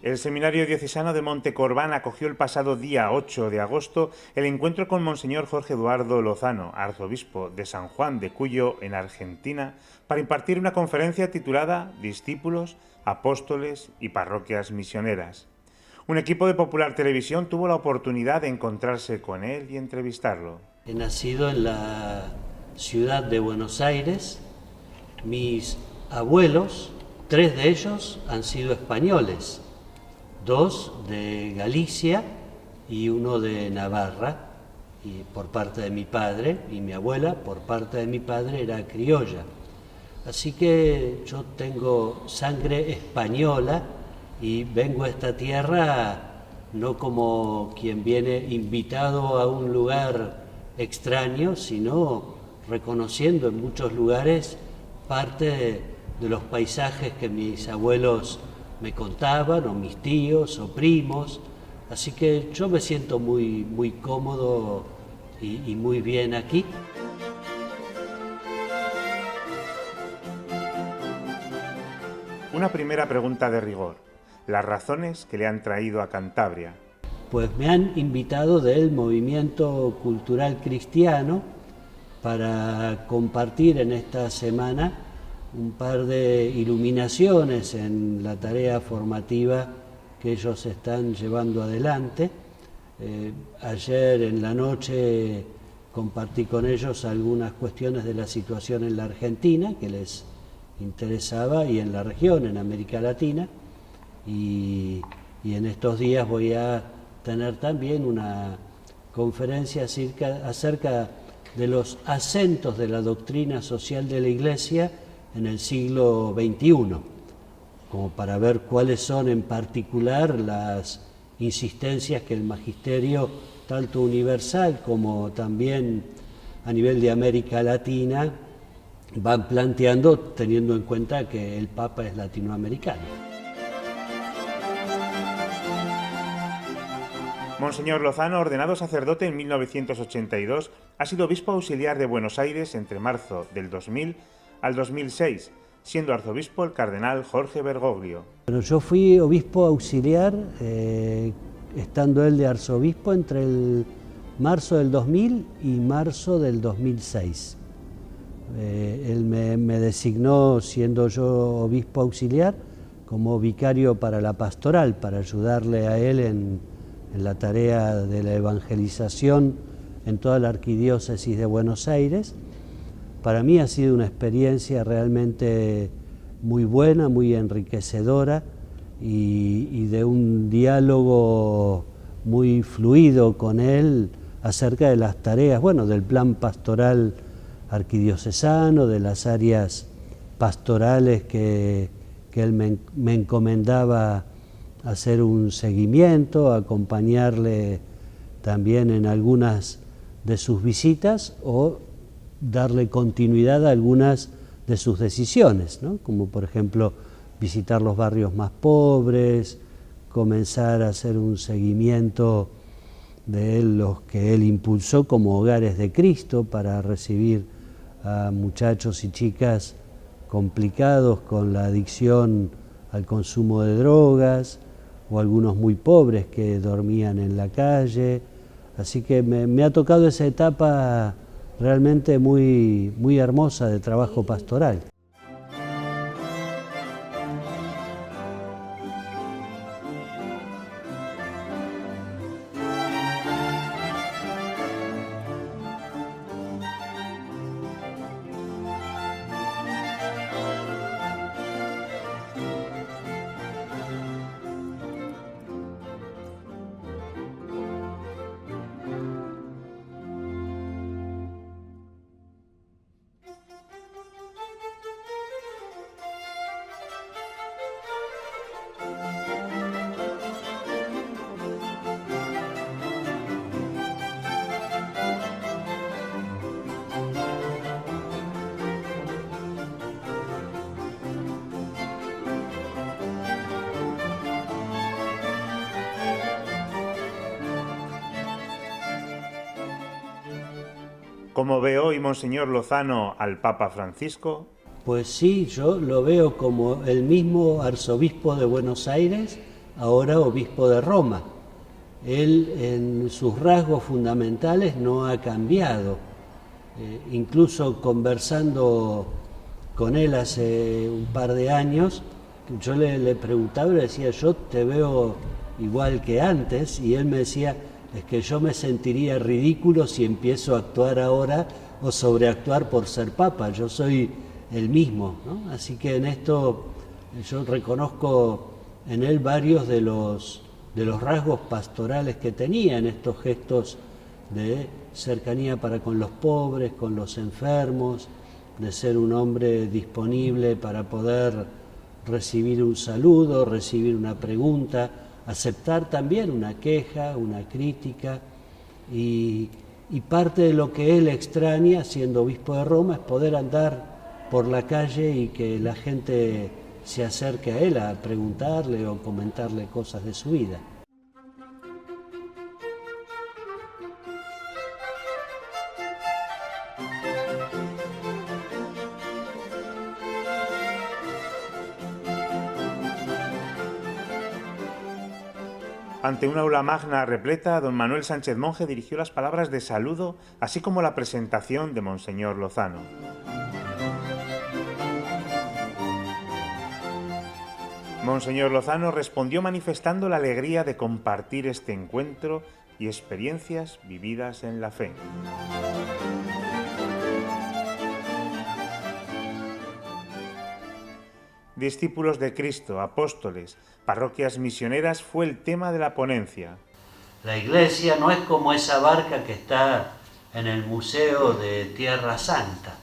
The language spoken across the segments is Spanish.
El Seminario Diocesano de Montecorbán acogió el pasado día 8 de agosto el encuentro con Monseñor Jorge Eduardo Lozano, arzobispo de San Juan de Cuyo, en Argentina, para impartir una conferencia titulada Discípulos, Apóstoles y Parroquias Misioneras. Un equipo de Popular Televisión tuvo la oportunidad de encontrarse con él y entrevistarlo. He nacido en la ciudad de Buenos Aires. Mis abuelos, 3 de ellos han sido españoles, 2 de Galicia y 1 de Navarra, y por parte de mi padre, y mi abuela por parte de mi padre era criolla. Así que yo tengo sangre española y vengo a esta tierra no como quien viene invitado a un lugar extraño, sino reconociendo en muchos lugares parte de los paisajes que mis abuelos me contaban, o mis tíos, o primos. Así que yo me siento muy cómodo y muy bien aquí. Una primera pregunta de rigor. Las razones que le han traído a Cantabria. Pues me han invitado del movimiento cultural cristiano para compartir en esta semana un par de iluminaciones en la tarea formativa que ellos están llevando adelante. Ayer en la noche compartí con ellos algunas cuestiones de la situación en la Argentina que les interesaba, y en la región, en América Latina, y en estos días voy a tener también una conferencia acerca de los acentos de la doctrina social de la Iglesia en el siglo XXI, como para ver cuáles son en particular las insistencias que el magisterio, tanto universal como también a nivel de América Latina, van planteando, teniendo en cuenta que el Papa es latinoamericano. Monseñor Lozano, ordenado sacerdote en 1982, ha sido obispo auxiliar de Buenos Aires entre marzo del 2000 al 2006, siendo arzobispo el cardenal Jorge Bergoglio. Bueno, yo fui obispo auxiliar, estando él de arzobispo, entre el marzo del 2000 y marzo del 2006. Él me designó, siendo yo obispo auxiliar, como vicario para la pastoral, para ayudarle a él en la tarea de la evangelización en toda la arquidiócesis de Buenos Aires. Para mí ha sido una experiencia realmente muy buena, muy enriquecedora, y de un diálogo muy fluido con él acerca de las tareas, bueno, del plan pastoral arquidiocesano, de las áreas pastorales que él me encomendaba hacer un seguimiento, acompañarle también en algunas de sus visitas o darle continuidad a algunas de sus decisiones, ¿no? Como por ejemplo visitar los barrios más pobres, comenzar a hacer un seguimiento de los que él impulsó como Hogares de Cristo para recibir a muchachos y chicas complicados con la adicción al consumo de drogas, o algunos muy pobres que dormían en la calle. Así que me ha tocado esa etapa realmente muy hermosa de trabajo pastoral. ¿Cómo ve hoy Monseñor Lozano al Papa Francisco? Pues sí, yo lo veo como el mismo arzobispo de Buenos Aires ahora obispo de Roma. Él en sus rasgos fundamentales no ha cambiado. Incluso conversando con él hace un par de años, yo le preguntaba y le decía, yo te veo igual que antes, y él me decía, es que yo me sentiría ridículo si empiezo a actuar ahora o sobreactuar por ser papa, yo soy el mismo, ¿no? Así que en esto yo reconozco en él varios de los rasgos pastorales que tenía, en estos gestos de cercanía para con los pobres, con los enfermos, de ser un hombre disponible para poder recibir un saludo, recibir una pregunta, aceptar también una queja, una crítica, y parte de lo que él extraña siendo obispo de Roma es poder andar por la calle y que la gente se acerque a él a preguntarle o comentarle cosas de su vida. Ante una aula magna repleta, don Manuel Sánchez Monje dirigió las palabras de saludo, así como la presentación de Monseñor Lozano. Monseñor Lozano respondió manifestando la alegría de compartir este encuentro y experiencias vividas en la fe. Discípulos de Cristo, apóstoles, parroquias misioneras fue el tema de la ponencia. La Iglesia no es como esa barca que está en el Museo de Tierra Santa,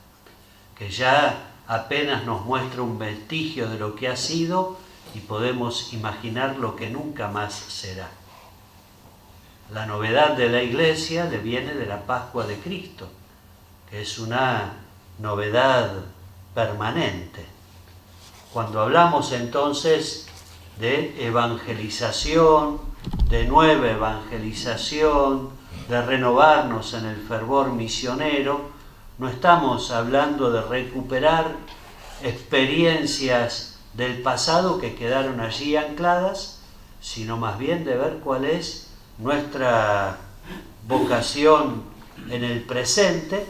que ya apenas nos muestra un vestigio de lo que ha sido y podemos imaginar lo que nunca más será. La novedad de la Iglesia le viene de la Pascua de Cristo, que es una novedad permanente. Cuando hablamos entonces de evangelización, de nueva evangelización, de renovarnos en el fervor misionero, no estamos hablando de recuperar experiencias del pasado que quedaron allí ancladas, sino más bien de ver cuál es nuestra vocación en el presente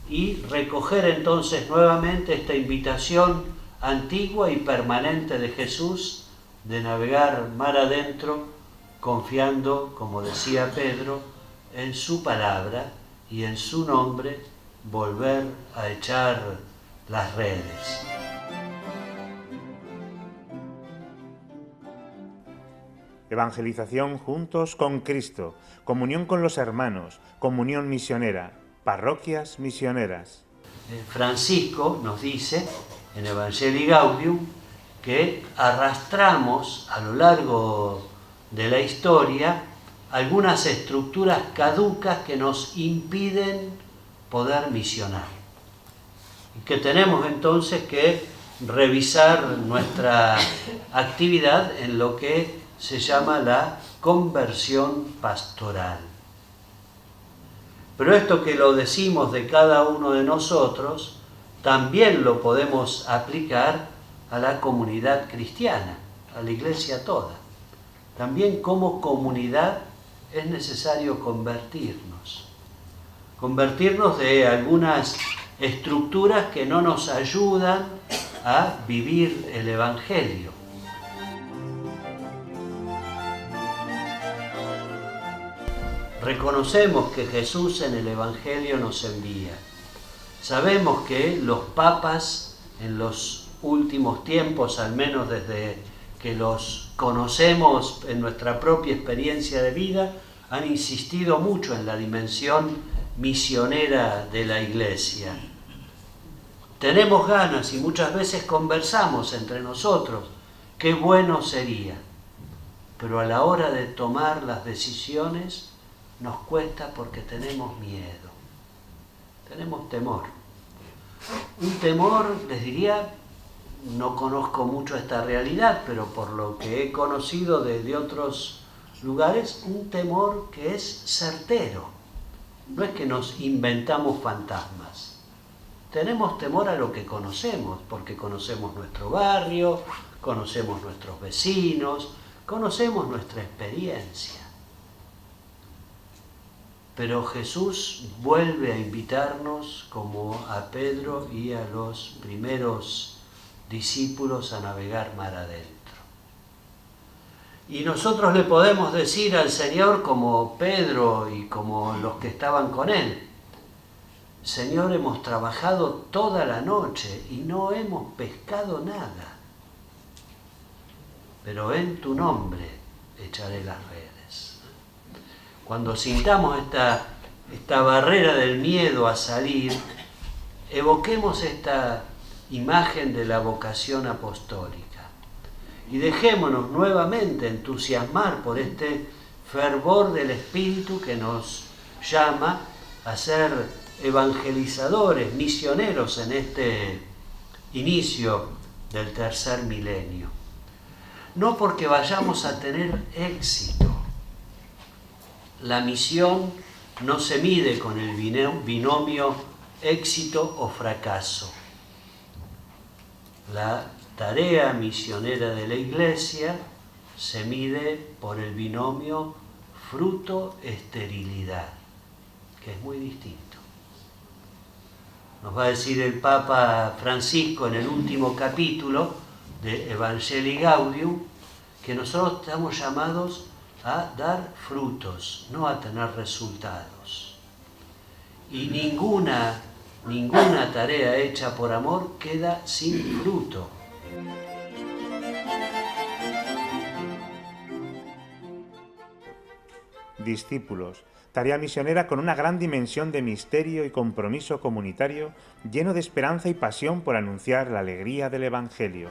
y recoger entonces nuevamente esta invitación antigua y permanente de Jesús de navegar mar adentro, confiando, como decía Pedro, en su palabra y en su nombre volver a echar las redes. Evangelización juntos con Cristo, comunión con los hermanos, comunión misionera, parroquias misioneras. Francisco nos dice en Evangelii Gaudium que arrastramos a lo largo de la historia algunas estructuras caducas que nos impiden poder misionar. Y que tenemos entonces que revisar nuestra actividad en lo que se llama la conversión pastoral. Pero esto que lo decimos de cada uno de nosotros, también lo podemos aplicar a la comunidad cristiana, a la iglesia toda. También como comunidad es necesario convertirnos. Convertirnos de algunas estructuras que no nos ayudan a vivir el Evangelio. Reconocemos que Jesús en el Evangelio nos envía. Sabemos que los papas en los últimos tiempos, al menos desde que los conocemos en nuestra propia experiencia de vida, han insistido mucho en la dimensión misionera de la Iglesia. Tenemos ganas y muchas veces conversamos entre nosotros, qué bueno sería, pero a la hora de tomar las decisiones nos cuesta porque tenemos miedo, tenemos temor. Un temor, les diría, no conozco mucho esta realidad, pero por lo que he conocido de otros lugares, un temor que es certero. No es que nos inventamos fantasmas. Tenemos temor a lo que conocemos, porque conocemos nuestro barrio, conocemos nuestros vecinos, conocemos nuestra experiencia. Pero Jesús vuelve a invitarnos, como a Pedro y a los primeros discípulos, a navegar mar adentro. Y nosotros le podemos decir al Señor, como Pedro y como los que estaban con él: Señor, hemos trabajado toda la noche y no hemos pescado nada, pero en tu nombre echaré las redes. Cuando sintamos esta barrera del miedo a salir, evoquemos esta imagen de la vocación apostólica y dejémonos nuevamente entusiasmar por este fervor del Espíritu que nos llama a ser evangelizadores, misioneros en este inicio del tercer milenio. No porque vayamos a tener éxito. La misión no se mide con el binomio éxito o fracaso. La tarea misionera de la Iglesia se mide por el binomio fruto-esterilidad, que es muy distinto. Nos va a decir el Papa Francisco en el último capítulo de Evangelii Gaudium que nosotros estamos llamados a dar frutos, no a tener resultados. Y ninguna tarea hecha por amor queda sin fruto. Discípulos, tarea misionera con una gran dimensión de misterio y compromiso comunitario, lleno de esperanza y pasión por anunciar la alegría del Evangelio.